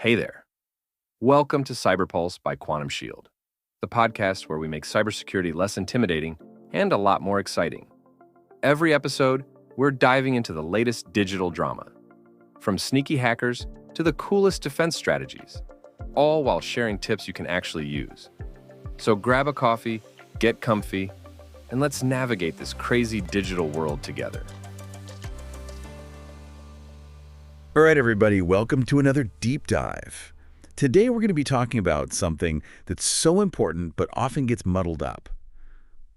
Hey there. Welcome to CyberPulse by Quantum Shield, the podcast where we make cybersecurity less intimidating and a lot more exciting. Every episode, we're diving into the latest digital drama, from sneaky hackers to the coolest defense strategies, all while sharing tips you can actually use. So grab a coffee, get comfy, and let's navigate this crazy digital world together. All right, everybody, welcome to another deep dive. Today, we're going to be talking about something that's so important but often gets muddled up.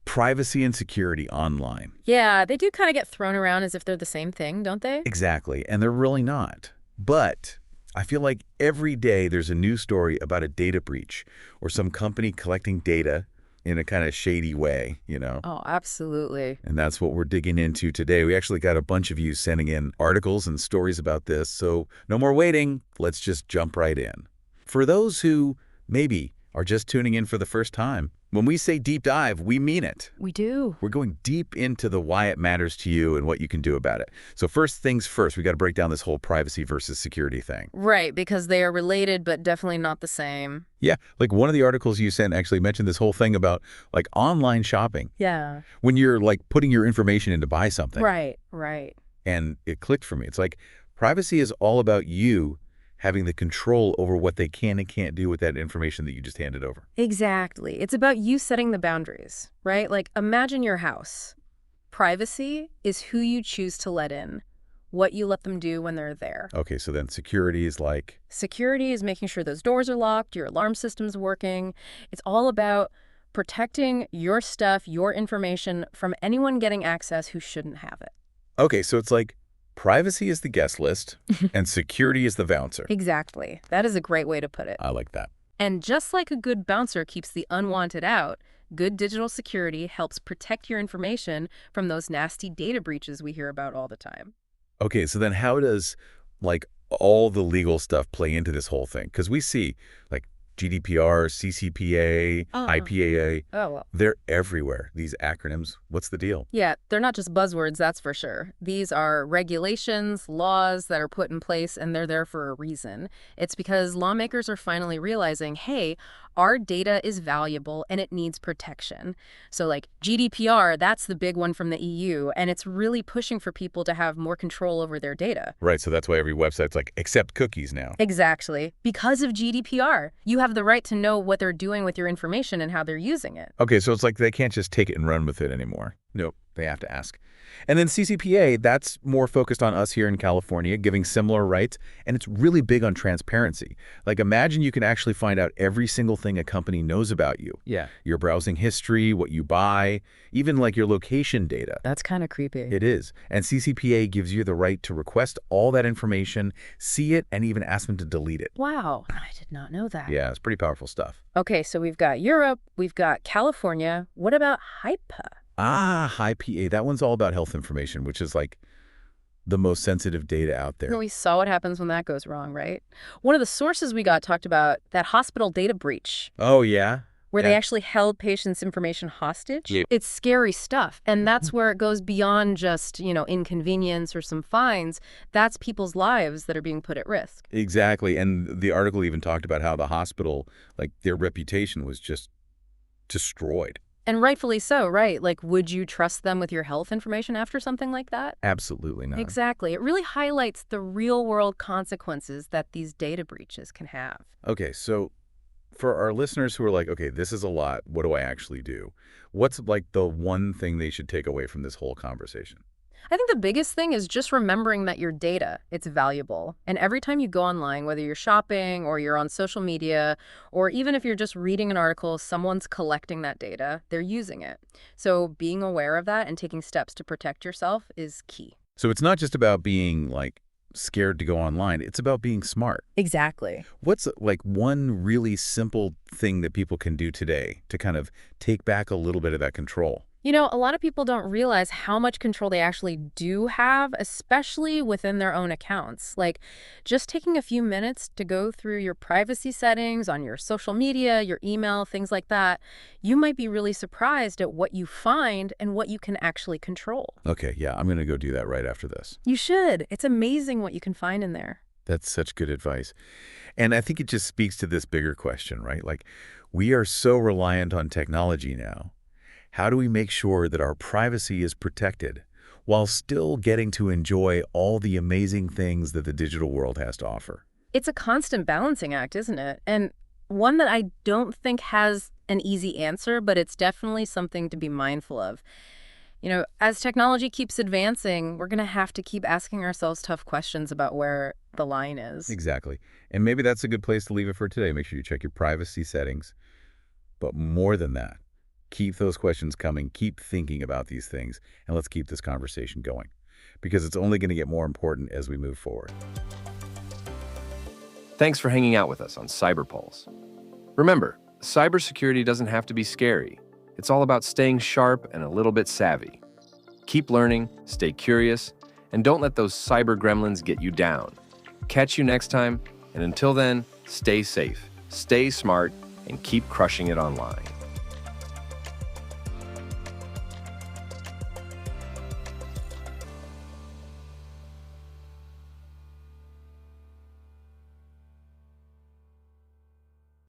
Privacy and security online. Yeah, they do kind of get thrown around as if they're the same thing, don't they? Exactly, and they're really not. But I feel like every day there's a news story about a data breach or some company collecting data in a kind of shady way, you know? Oh, absolutely. And that's what we're digging into today. We actually got a bunch of you sending in articles and stories about this, so no more waiting. Let's just jump right in. For those who maybe are just tuning in for the first time, when we say deep dive, we mean it. We do. We're going deep into the why it matters to you and what you can do about it. So first things first, we got to break down this whole privacy versus security thing. Right, because they are related, but definitely not the same. Yeah, like one of the articles you sent actually mentioned this whole thing about like online shopping. Yeah. When you're like putting your information in to buy something. Right. And it clicked for me. It's like privacy is all about you having the control over what they can and can't do with that information that you just handed over. Exactly. It's about you setting the boundaries, right? Like, imagine your house. Privacy is who you choose to let in, what you let them do when they're there. Okay, so then security is like? Security is making sure those doors are locked, your alarm system's working. It's all about protecting your stuff, your information from anyone getting access who shouldn't have it. Okay, so it's like privacy is the guest list and security is the bouncer. Exactly. That is a great way to put it. I like that. And just like a good bouncer keeps the unwanted out, good digital security helps protect your information from those nasty data breaches we hear about all the time. Okay, so then how does like all the legal stuff play into this whole thing? Because we see like GDPR, CCPA, HIPAA, they're everywhere, these acronyms. What's the deal? Yeah, they're not just buzzwords, that's for sure. These are regulations, laws that are put in place, and they're there for a reason. It's because lawmakers are finally realizing, hey, our data is valuable and it needs protection. So like GDPR, that's the big one from the EU, and it's really pushing for people to have more control over their data. Right, so that's why every website's like, accept cookies now. Exactly. Because of GDPR, you have the right to know what they're doing with your information and how they're using it. Okay, so it's like they can't just take it and run with it anymore. Nope, they have to ask. And then CCPA, that's more focused on us here in California, giving similar rights, and it's really big on transparency. Like imagine you can actually find out every single thing a company knows about you. Yeah. Your browsing history, what you buy, even like your location data. That's kind of creepy. It is. And CCPA gives you the right to request all that information, see it, and even ask them to delete it. Wow, I did not know that. Yeah, it's pretty powerful stuff. Okay, so we've got Europe, we've got California. What about HIPAA? HIPAA, that one's all about health information, which is like the most sensitive data out there. We saw what happens when that goes wrong, right? One of the sources we got talked about that hospital data breach. Oh, yeah? Where they actually held patients' information hostage. Yeah. It's scary stuff. And that's where it goes beyond just, inconvenience or some fines. That's people's lives that are being put at risk. Exactly. And the article even talked about how the hospital, like their reputation was just destroyed. And rightfully so, right? Like, would you trust them with your health information after something like that? Absolutely not. Exactly. It really highlights the real-world consequences that these data breaches can have. Okay, so for our listeners who are like, okay, this is a lot, what do I actually do? What's like the one thing they should take away from this whole conversation? I think the biggest thing is just remembering that your data, it's valuable. And every time you go online, whether you're shopping or you're on social media, or even if you're just reading an article, someone's collecting that data, they're using it. So being aware of that and taking steps to protect yourself is key. So it's not just about being like scared to go online, it's about being smart. Exactly. What's like one really simple thing that people can do today to kind of take back a little bit of that control? A lot of people don't realize how much control they actually do have, especially within their own accounts. Like, just taking a few minutes to go through your privacy settings on your social media, your email, things like that, you might be really surprised at what you find and what you can actually control. Okay, yeah, I'm going to go do that right after this. You should. It's amazing what you can find in there. That's such good advice. And I think it just speaks to this bigger question, right? Like, we are so reliant on technology now. How do we make sure that our privacy is protected while still getting to enjoy all the amazing things that the digital world has to offer? It's a constant balancing act, isn't it? And one that I don't think has an easy answer, but it's definitely something to be mindful of. As technology keeps advancing, we're going to have to keep asking ourselves tough questions about where the line is. Exactly. And maybe that's a good place to leave it for today. Make sure you check your privacy settings. But more than that, keep those questions coming. Keep thinking about these things. And let's keep this conversation going, because it's only going to get more important as we move forward. Thanks for hanging out with us on CyberPulse. Remember, cybersecurity doesn't have to be scary. It's all about staying sharp and a little bit savvy. Keep learning, stay curious, and don't let those cyber gremlins get you down. Catch you next time, and until then, stay safe, stay smart, and keep crushing it online.